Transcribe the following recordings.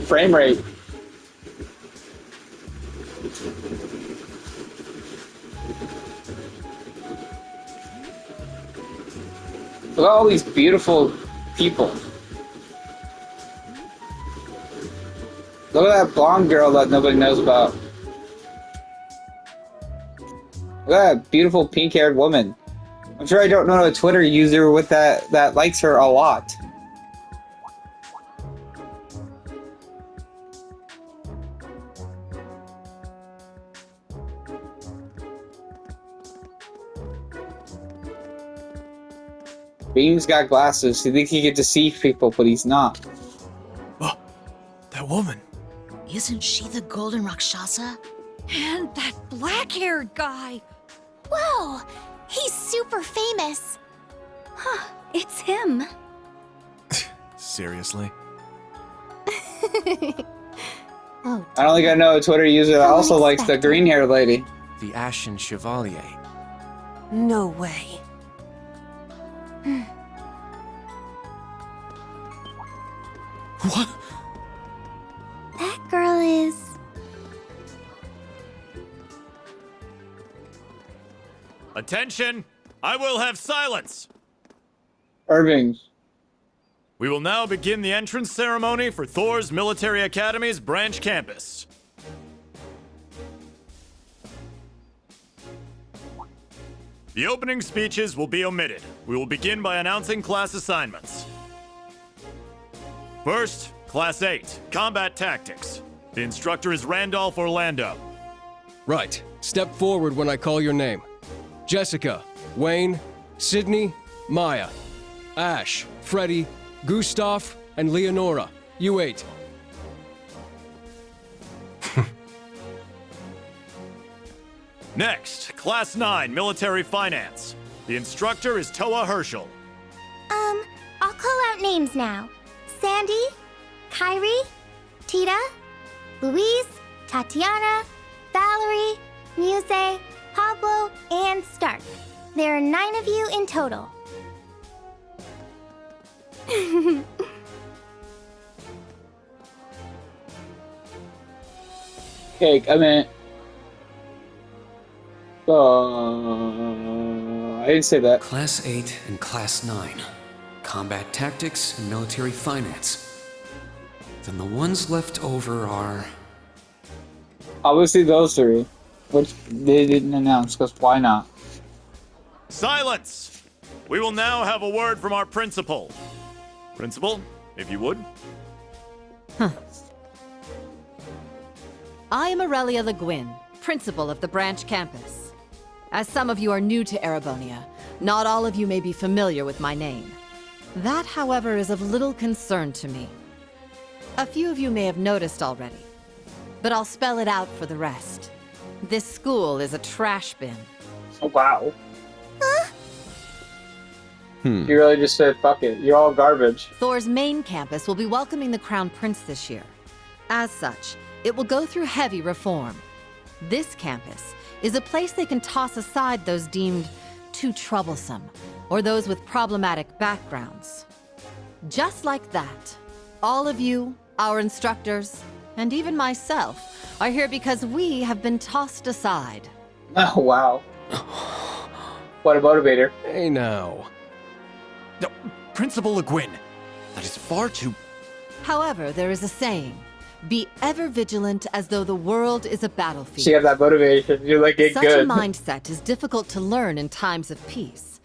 Frame rate. Look at all these beautiful people. Look at that blonde girl that nobody knows about. Look at that beautiful pink-haired woman. I'm sure I don't know a Twitter user with that likes her a lot. Beam's got glasses. He thinks he can deceive people, but he's not. Oh, that woman. Isn't she the Golden Rakshasa? And that black-haired guy. Whoa! He's super famous. Huh, it's him. Seriously? Oh, I don't think I know a Twitter user that also likes the green-haired lady. The Ashen Chevalier. No way. What? that girl is... Attention! I will have silence! Irving's. We will now begin the entrance ceremony for Thor's Military Academy's branch campus. The opening speeches will be omitted. We will begin by announcing class assignments. First, Class 8, Combat Tactics. The instructor is Randolph Orlando. Right. Step forward when I call your name. Jessica, Wayne, Sydney, Maya, Ash, Freddie, Gustav, and Leonora. You 8. Next, Class 9, Military Finance. The instructor is Toa Herschel. I'll call out names now. Sandy, Kyrie, Tita, Louise, Tatiana, Valerie, Muse, Pablo, and Stark. There are 9 of you in total. Okay, I mean... I didn't say that. Class 8 and Class 9. Combat Tactics and Military Finance. Then the ones left over are... Obviously those 3. Which they didn't announce, because why not? Silence! We will now have a word from our principal. Principal, if you would. I am Aurelia Le Guin, principal of the branch campus. As some of you are new to Erebonia, not all of you may be familiar with my name. That, however, is of little concern to me. A few of you may have noticed already, but I'll spell it out for the rest. This school is a trash bin. Oh, wow. You really just said, fuck it. You're all garbage. Thor's main campus will be welcoming the Crown Prince this year. As such, it will go through heavy reform. This campus is a place they can toss aside those deemed too troublesome, or those with problematic backgrounds. Just like that, all of you, our instructors, and even myself, are here because we have been tossed aside. Oh, wow. What a motivator. Hey now. No, Principal Le Guin. That is far too... However, there is a saying, be ever vigilant as though the world is a battlefield. So you have that motivation. You're like, get Such good. a mindset is difficult to learn in times of peace.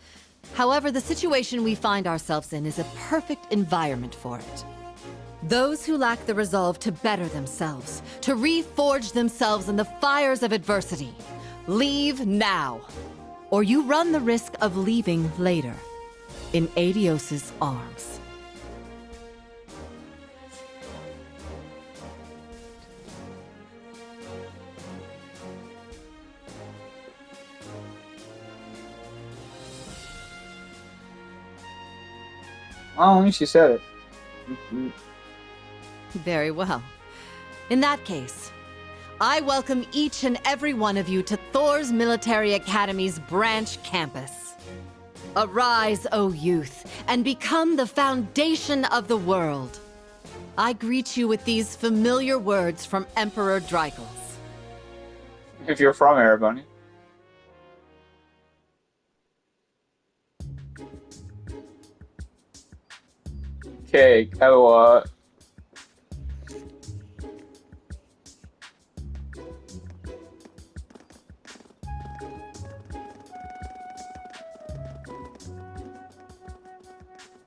However, the situation we find ourselves in is a perfect environment for it. Those who lack the resolve to better themselves, to reforge themselves in the fires of adversity, leave now. Or you run the risk of leaving later, in Adios's arms. Oh, she said it. Very well. In that case, I welcome each and every one of you to Thor's Military Academy's branch campus. Arise, O youth, and become the foundation of the world. I greet you with these familiar words from Emperor Dreikels. If you're from Erebony. Okay, Kawa.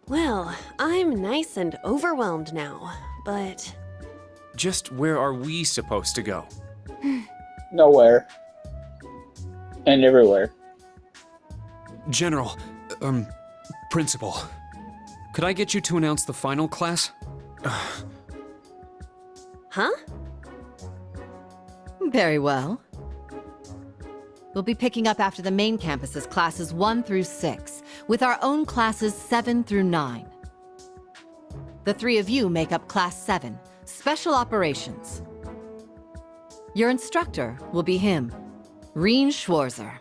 Well, I'm nice and overwhelmed now, but... Just where are we supposed to go? Nowhere. And everywhere. General, Principal, could I get you to announce the final class? Huh? Very well. We'll be picking up after the main campus's classes 1 through 6, with our own classes 7 through 9. The 3 of you make up Class 7, Special Operations. Your instructor will be him, Reen Schwarzer.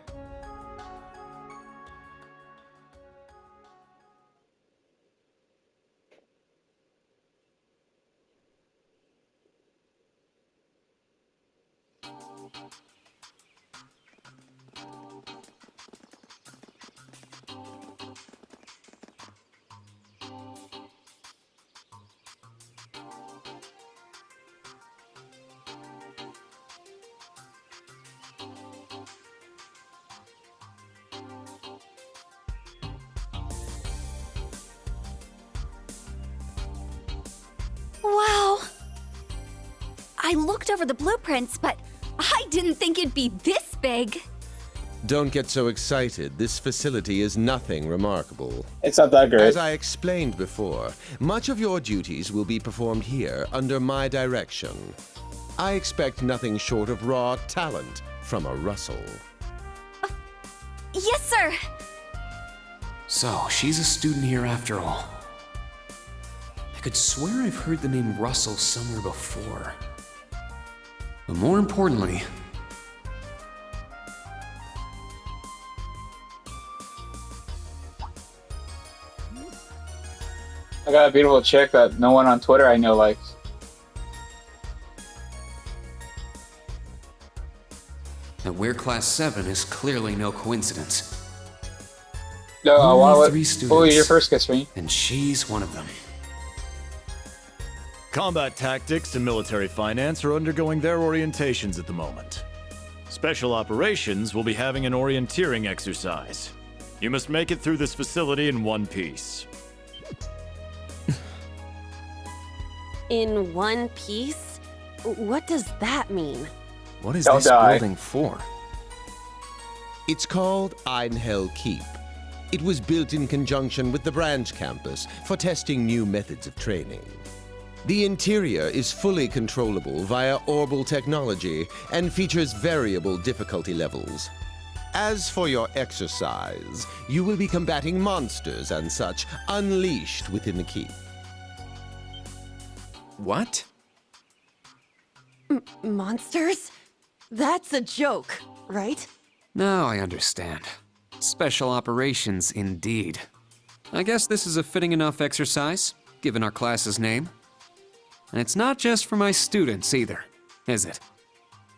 Wow! I looked over the blueprints, but I didn't think it'd be this big. Don't get so excited. This facility is nothing remarkable. It's not that great. As I explained before, much of your duties will be performed here under my direction. I expect nothing short of raw talent from a Russell. Yes, sir! So, she's a student here after all. I could swear I've heard the name Russell somewhere before. But more importantly, I got a beautiful chick that no one on Twitter I know likes. that we're Class 7 is clearly no coincidence. No, Only 3 students. Oh, your first kiss me. And she's one of them. Combat tactics and military finance are undergoing their orientations at the moment. Special operations will be having an orienteering exercise. You must make it through this facility in one piece. In one piece? What does that mean? What is Don't this die. building for? It's called Einhell Keep. It was built in conjunction with the branch campus for testing new methods of training. The interior is fully controllable via orbal technology and features variable difficulty levels. As for your exercise, you will be combating monsters and such unleashed within the keep. What? Monsters? That's a joke, right? Now I understand. Special operations indeed. I guess this is a fitting enough exercise, given our class's name. And it's not just for my students either, is it?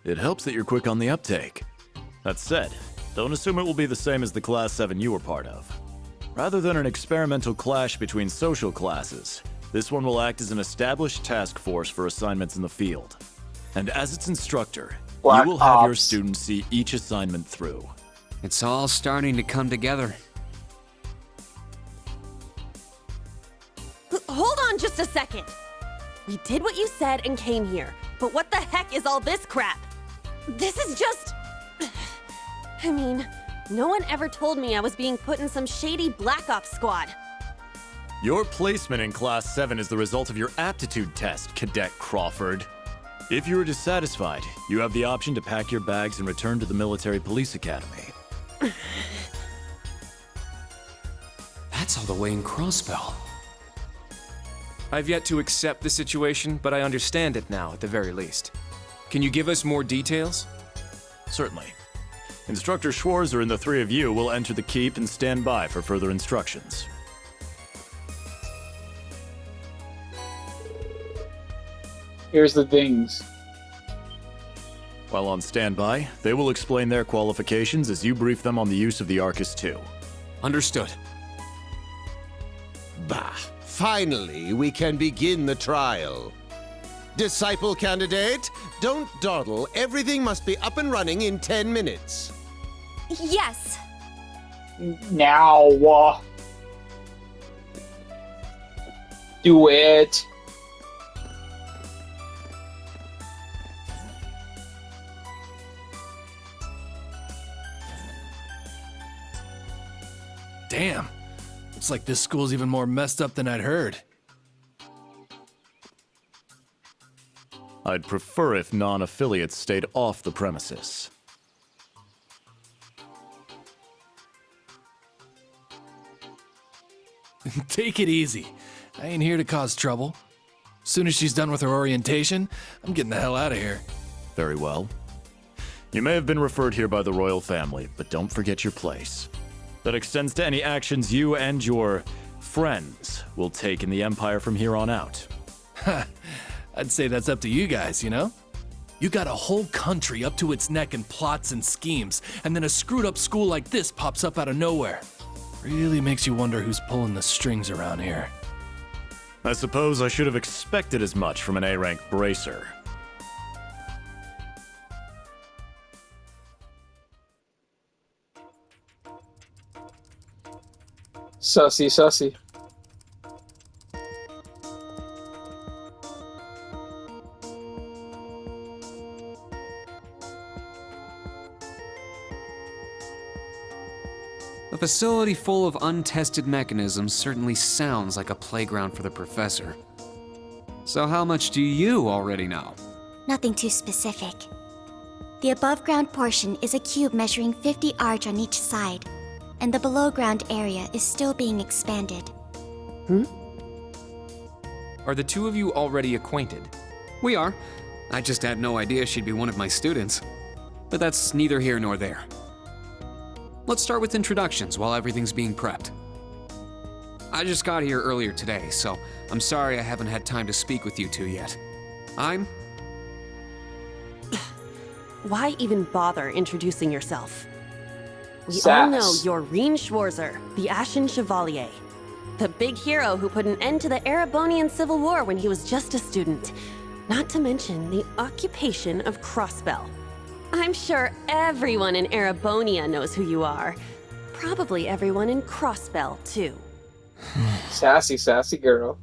It helps that you're quick on the uptake. That said, don't assume it will be the same as the Class 7 you were part of. Rather than an experimental clash between social classes, this one will act as an established task force for assignments in the field. And as its instructor, Black you will have your Ops. students see each assignment through. It's all starting to come together. Hold on just a second. We did what you said and came here, but what the heck is all this crap? This is just... I mean, no one ever told me I was being put in some shady Black Ops squad. Your placement in Class 7 is the result of your aptitude test, Cadet Crawford. If you are dissatisfied, you have the option to pack your bags and return to the Military Police Academy. That's all the way in Crossbell. I've yet to accept the situation, but I understand it now, at the very least. Can you give us more details? Certainly. Instructor Schwarzer and the 3 of you will enter the keep and stand by for further instructions. Here's the things. While on standby, they will explain their qualifications as you brief them on the use of the Arcus II. Understood. Bah, finally we can begin the trial. Disciple candidate, don't dawdle. Everything must be up and running in 10 minutes. Yes. Now. Do it. Damn. Looks like this school's even more messed up than I'd heard. I'd prefer if non-affiliates stayed off the premises. Take it easy. I ain't here to cause trouble. Soon as she's done with her orientation, I'm getting the hell out of here. Very well. You may have been referred here by the royal family, but don't forget your place. That extends to any actions you and your friends will take in the Empire from here on out. Ha! I'd say that's up to you guys, you know? You got a whole country up to its neck in plots and schemes, and then a screwed up school like this pops up out of nowhere. Really makes you wonder who's pulling the strings around here. I suppose I should have expected as much from an A-rank bracer. Sussy, sussy. A facility full of untested mechanisms certainly sounds like a playground for the professor. So how much do you already know? Nothing too specific. The above-ground portion is a cube measuring 50 arch on each side, and the below-ground area is still being expanded. Are the two of you already acquainted? We are. I just had no idea she'd be one of my students. But that's neither here nor there. Let's start with introductions while everything's being prepped. I just got here earlier today, so I'm sorry I haven't had time to speak with you two yet. I'm... Why even bother introducing yourself? We all Sass. know you're Reen Schwarzer, the Ashen Chevalier. The big hero who put an end to the Erebonian Civil War when he was just a student. Not to mention the occupation of Crossbell. I'm sure everyone in Erebonia knows who you are. Probably everyone in Crossbell, too. Sassy, sassy girl.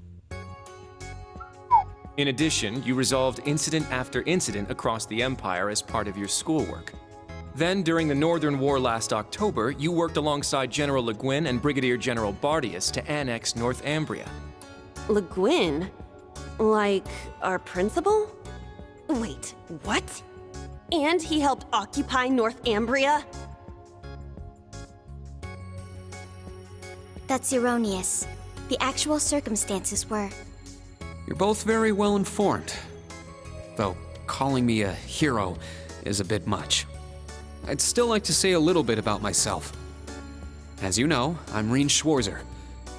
In addition, you resolved incident after incident across the Empire as part of your schoolwork. Then, during the Northern War last October, you worked alongside General Le Guin and Brigadier General Bardius to annex Northumbria. Le Guin? Like, our principal? Wait, what? And he helped occupy Northumbria? That's erroneous. The actual circumstances were... You're both very well informed. Though calling me a hero is a bit much. I'd still like to say a little bit about myself. As you know, I'm Reen Schwarzer.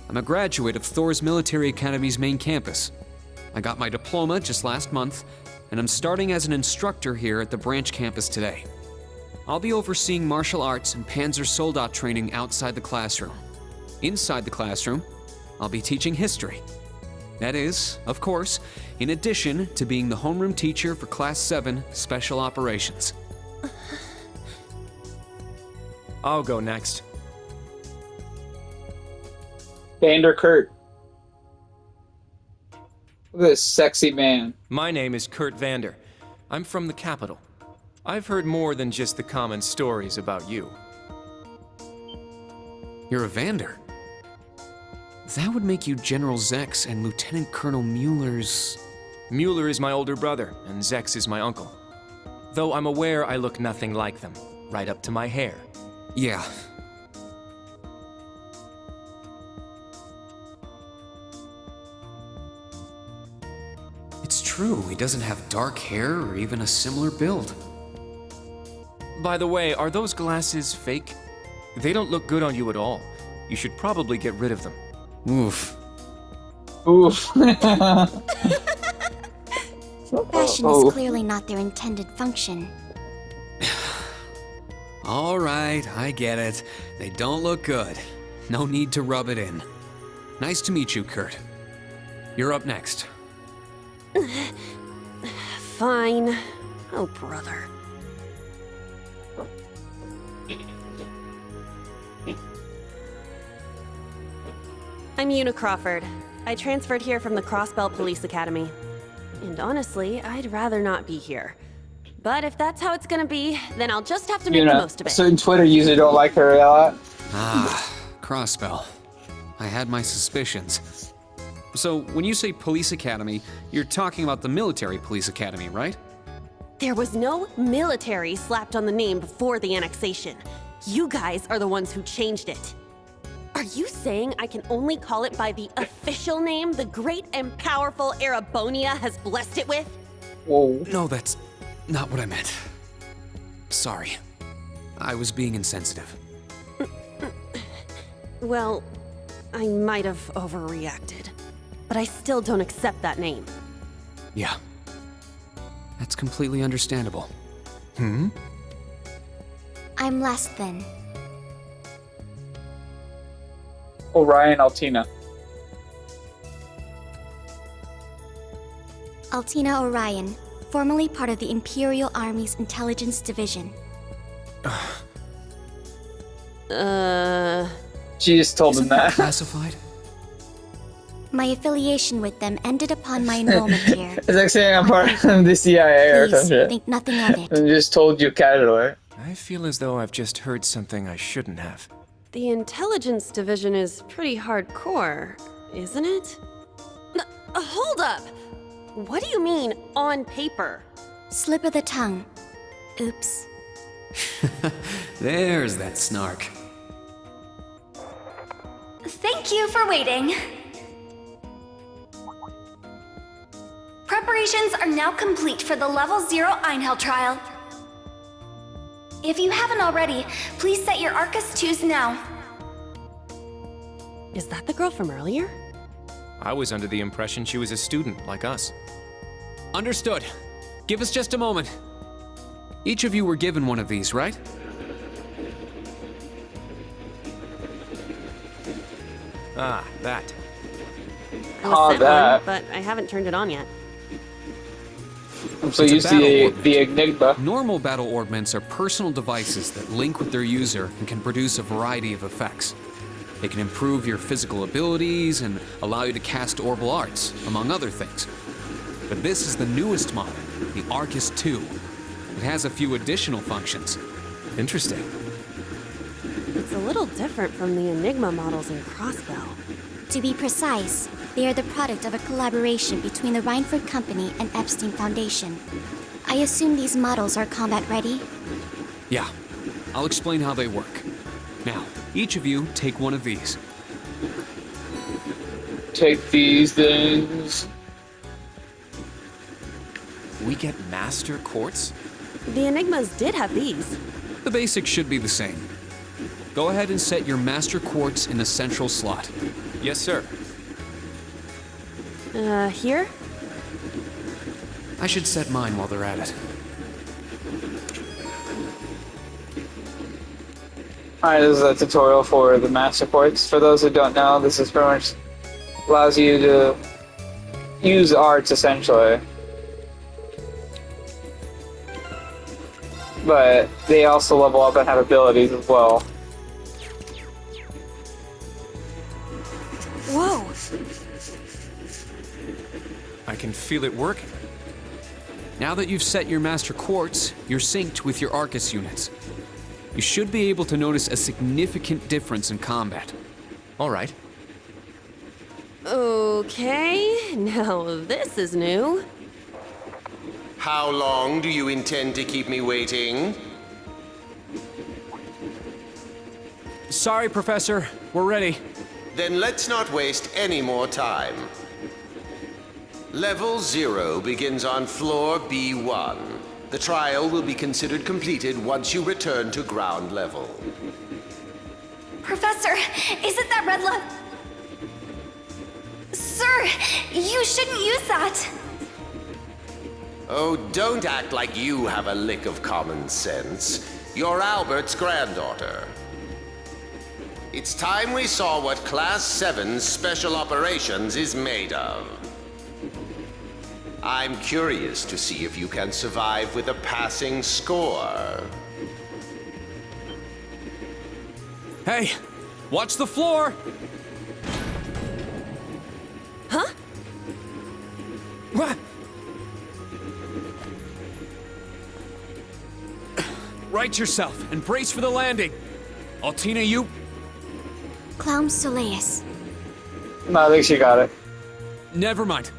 I'm a graduate of Thor's Military Academy's main campus. I got my diploma just last month, and I'm starting as an instructor here at the branch campus today. I'll be overseeing martial arts and Panzer Soldat training outside the classroom. Inside the classroom, I'll be teaching history. That is, of course, in addition to being the homeroom teacher for Class 7 Special Operations. I'll go next. Vander Kurt. Look at this sexy man. My name is Kurt Vander. I'm from the capital. I've heard more than just the common stories about you. You're a Vander. That would make you General Zex and Lieutenant Colonel Mueller's... Mueller is my older brother, and Zex is my uncle. Though I'm aware I look nothing like them, right up to my hair. Yeah. It's true, he doesn't have dark hair or even a similar build. By the way, are those glasses fake? They don't look good on you at all. You should probably get rid of them. Oof. Oof. Fashion Oh. is clearly not their intended function. All right, I get it. They don't look good. No need to rub it in. Nice to meet you, Kurt. You're up next. Fine. Oh, brother. I'm Una Crawford. I transferred here from the Crossbell Police Academy. And honestly, I'd rather not be here. But if that's how it's gonna be, then I'll just have to make the most of it. Certain Twitter user don't like her a lot. Ah, Crossbell. I had my suspicions. So, when you say police academy, you're talking about the military police academy, right? There was no military slapped on the name before the annexation. You guys are the ones who changed it. Are you saying I can only call it by the official name the great and powerful Erebonia has blessed it with? Whoa. No, that's not what I meant. Sorry. I was being insensitive. Well, I might have overreacted. But I still don't accept that name. Yeah. That's completely understandable. I'm less than. Orion Altina. Altina Orion, formerly part of the Imperial Army's Intelligence Division. She just told him that. Classified? My affiliation with them ended upon my enrollment here. It's like saying I'm part of the CIA or some Please, shit. think nothing of it. And just told you casually. I feel as though I've just heard something I shouldn't have. The Intelligence Division is pretty hardcore, isn't it? Hold up! What do you mean, on paper? Slip of the tongue. Oops. There's that snark. Thank you for waiting. Preparations are now complete for the Level 0 Einhell trial. If you haven't already, please set your Arcus 2s now. Is that the girl from earlier? I was under the impression she was a student like us. Understood. Give us just a moment. Each of you were given one of these, right? Ah, that. I was sent one, but I haven't turned it on yet. I'm so It's a used to battle the orbment. Enigma. Normal battle orbments are personal devices that link with their user and can produce a variety of effects. They can improve your physical abilities and allow you to cast orbital arts, among other things. But this is the newest model, the Arcus 2. It has a few additional functions. Interesting. It's a little different from the Enigma models in Crossbell. To be precise, they are the product of a collaboration between the Reinford Company and Epstein Foundation. I assume these models are combat ready? Yeah, I'll explain how they work. Now, each of you take one of these. Take these things. We get master quartz? The Enigmas did have these. The basics should be the same. Go ahead and set your master quartz in the central slot. Yes, sir. Here? I should set mine while they're at it. Alright, this is a tutorial for the master quartz. For those who don't know, this is pretty much allows you to use arts essentially. But they also level up and have abilities as well. Whoa! I can feel it working. Now that you've set your master quartz, you're synced with your Arcus units. You should be able to notice a significant difference in combat. All right. Okay, now this is new. How long do you intend to keep me waiting? Sorry, Professor. We're ready. Then let's not waste any more time. Level 0 begins on floor B1. The trial will be considered completed once you return to ground level. Professor, is it that red Sir, you shouldn't use that. Oh, don't act like you have a lick of common sense. You're Albert's granddaughter. It's time we saw what Class 7's Special Operations is made of. I'm curious to see if you can survive with a passing score. Hey, watch the floor! Huh? What? Right yourself and brace for the landing. Altina, you... Clown Soleus. No, I think she got it. Never mind.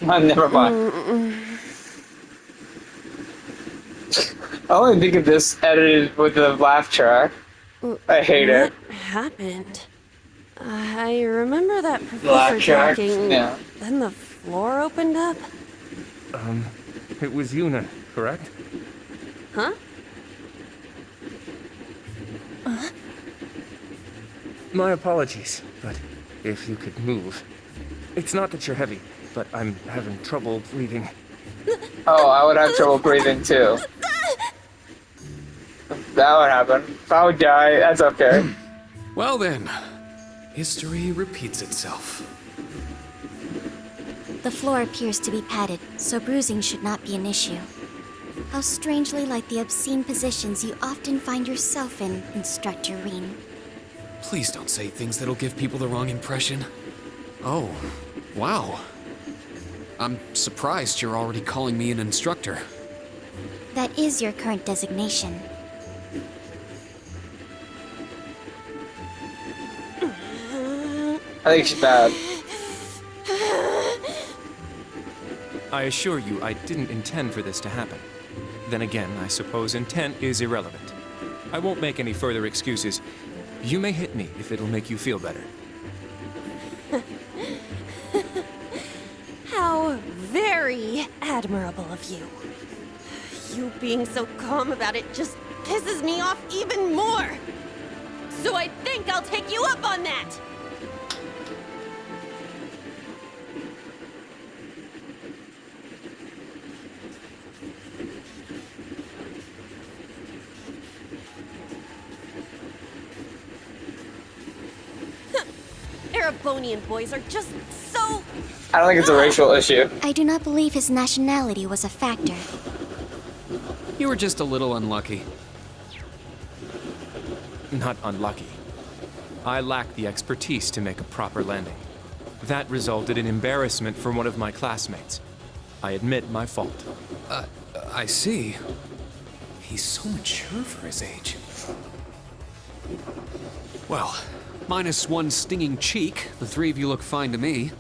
Never mind. I only think of this edited with the laugh track. I hate it. What happened? I remember that Laugh professor track? talking, Yeah. then the floor opened up. It was Yuna, correct? Huh? My apologies, but if you could move. It's not that you're heavy, but I'm having trouble breathing. Oh, I would have trouble breathing too. That would happen. If I would die, that's okay. Well then, history repeats itself. The floor appears to be padded, so bruising should not be an issue. How strangely like the obscene positions you often find yourself in, Instructor Reen. Please don't say things that'll give people the wrong impression. Oh, wow. I'm surprised you're already calling me an instructor. That is your current designation. I think she's bad. I assure you, I didn't intend for this to happen. Then again, I suppose intent is irrelevant. I won't make any further excuses. You may hit me if it'll make you feel better. How very admirable of you. You being so calm about it just pisses me off even more. So I think I'll take you up on that. Erebonian boys are just so... I don't think it's a racial issue. I do not believe his nationality was a factor. You were just a little unlucky. Not unlucky. I lacked the expertise to make a proper landing. That resulted in embarrassment from one of my classmates. I admit my fault. I see. He's so mature for his age. Well, minus one stinging cheek, the three of you look fine to me.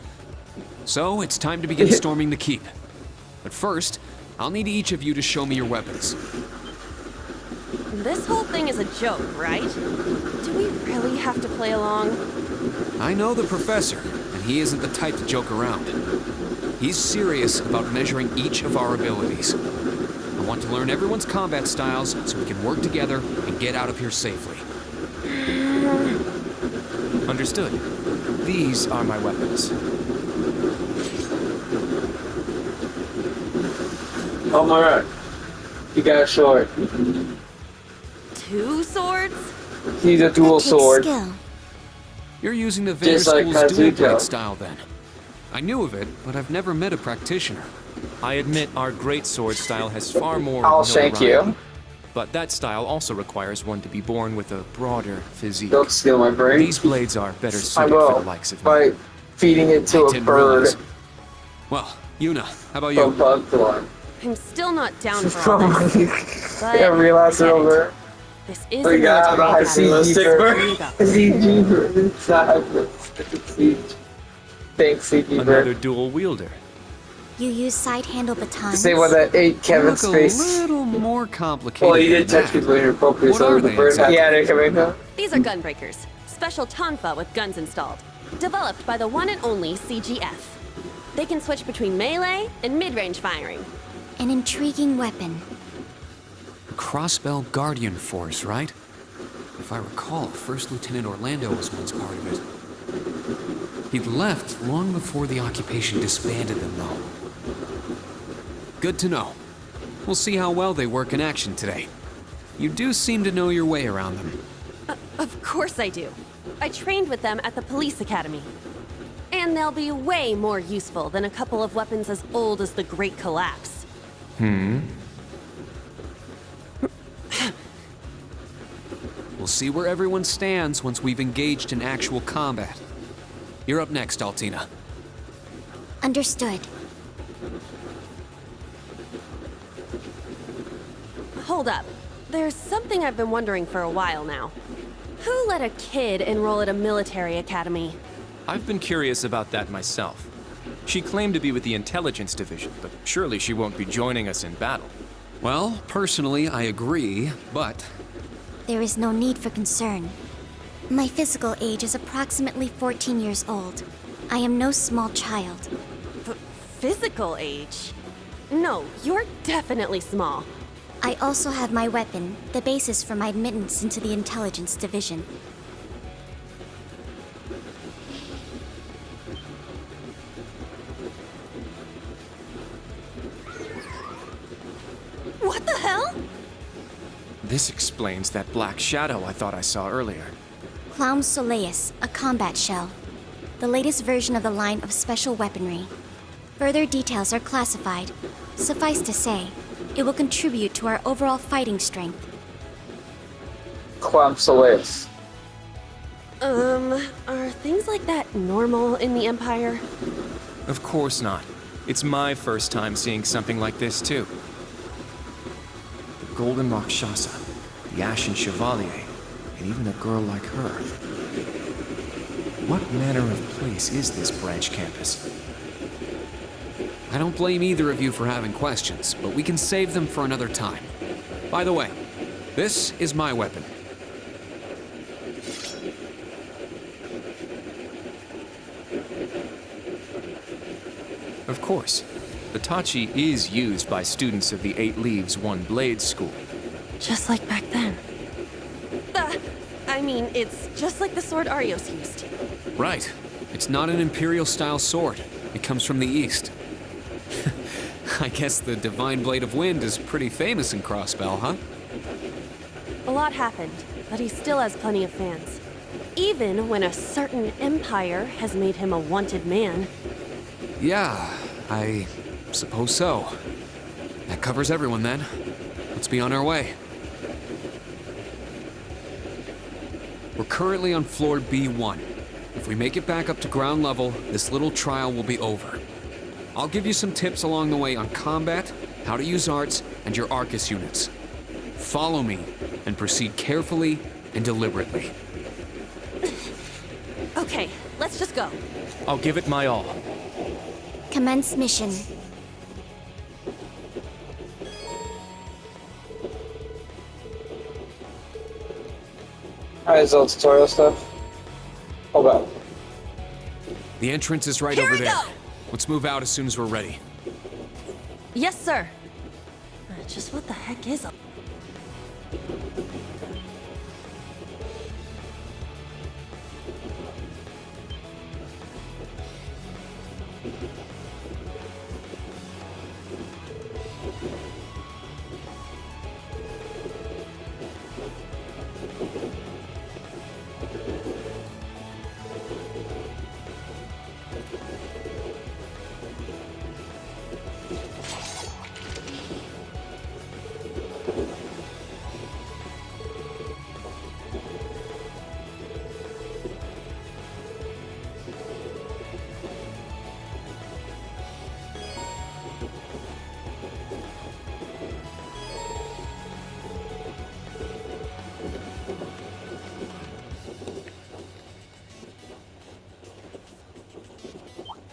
So, it's time to begin storming the keep. But first, I'll need each of you to show me your weapons. This whole thing is a joke, right? Do we really have to play along? I know the professor, and he isn't the type to joke around. He's serious about measuring each of our abilities. I want to learn everyone's combat styles so we can work together and get out of here safely. Understood. These are my weapons. Oh my god. You got a sword. Two swords? He's a dual That takes sword. skill. You're using the Vader Just like School's dual Kazuto. blade style then. I knew of it, but I've never met a practitioner. I admit our great sword style has far more I'll shank notoriety. you. But that style also requires one to be born with a broader physique. Don't steal my brain. These blades are better I suited will. for the likes of By me. feeding it to I a didn't bird. realize. Well, Yuna, how about A you? bug form. I'm still not down for all this. But Yeah, realize it get over. This is We a got military a academy, CG so bird. here you go. CG bird inside. It's Thanks, CG Another bird. dual wielder. You use side-handle batons. Say what that ate Kevin's Look face. a little more complicated. Well, you than did touch that. people inappropriately, What so are the they bird had. exactly? Yeah, they're coming up. These are gunbreakers. Special tonfa with guns installed. Developed by the one and only CGF. They can switch between melee and mid-range firing. An intriguing weapon. Crossbell Guardian Force, right? If I recall, First Lieutenant Orlando was once part of it. He'd left long before the occupation disbanded them, though. Good to know. We'll see how well they work in action today. You do seem to know your way around them. Of course I do. I trained with them at the police academy. And they'll be way more useful than a couple of weapons as old as the Great Collapse. We'll see where everyone stands once we've engaged in actual combat. You're up next, Altina. Understood. Hold up. There's something I've been wondering for a while now. Who let a kid enroll at a military academy? I've been curious about that myself. She claimed to be with the intelligence division, but surely she won't be joining us in battle. Well, personally, I agree, but There is no need for concern. My physical age is approximately 14 years old. I am no small child. Physical age? No, you're definitely small. I also have my weapon, the basis for my admittance into the intelligence division. What the hell? This explains that black shadow I thought I saw earlier. Clown Soleus, a combat shell. The latest version of the line of special weaponry. Further details are classified. Suffice to say, it will contribute to our overall fighting strength. Clumps Are things like that normal in the Empire? Of course not. It's my first time seeing something like this, too. The Golden Rakshasa, the Ashen Chevalier, and even a girl like her. What manner of place is this branch campus? I don't blame either of you for having questions, but we can save them for another time. By the way, this is my weapon. Of course. The Tachi is used by students of the 8 Leaves, 1 Blade school. Just like back then. I mean, it's just like the sword Arios used. Right. It's not an Imperial-style sword. It comes from the East. I guess the Divine Blade of Wind is pretty famous in Crossbell, huh? A lot happened, but he still has plenty of fans. Even when a certain empire has made him a wanted man. Yeah, I suppose so. That covers everyone then. Let's be on our way. We're currently on floor B1. If we make it back up to ground level, this little trial will be over. I'll give you some tips along the way on combat, how to use arts, and your Arcus units. Follow me, and proceed carefully and deliberately. Okay, let's just go. I'll give it my all. Commence mission. Alright, so tutorial stuff. Hold up. The entrance is right Here over we there. go! Let's move out as soon as we're ready. Yes, sir. Just what the heck is a...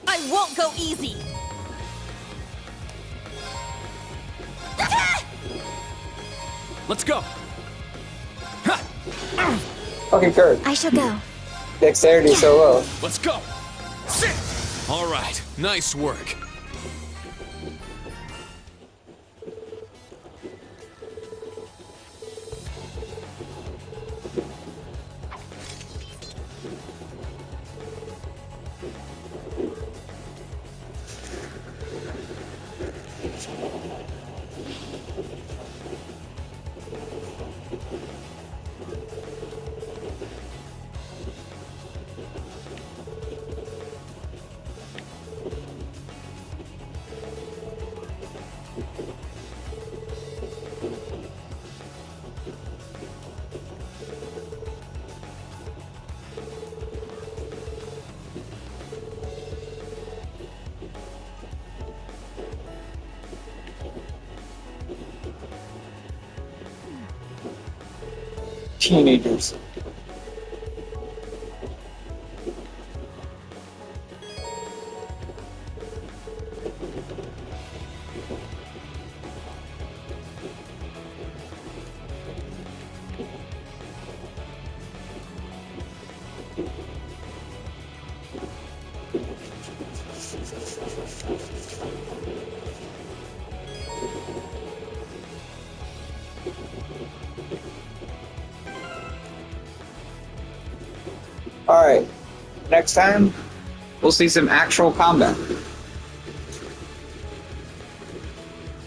I won't go easy! Let's go. Fucking Kurt. I shall go. Dexterity so low. Let's go. Sit. All right. Nice work. teenagers. Alright, next time, we'll see some actual combat.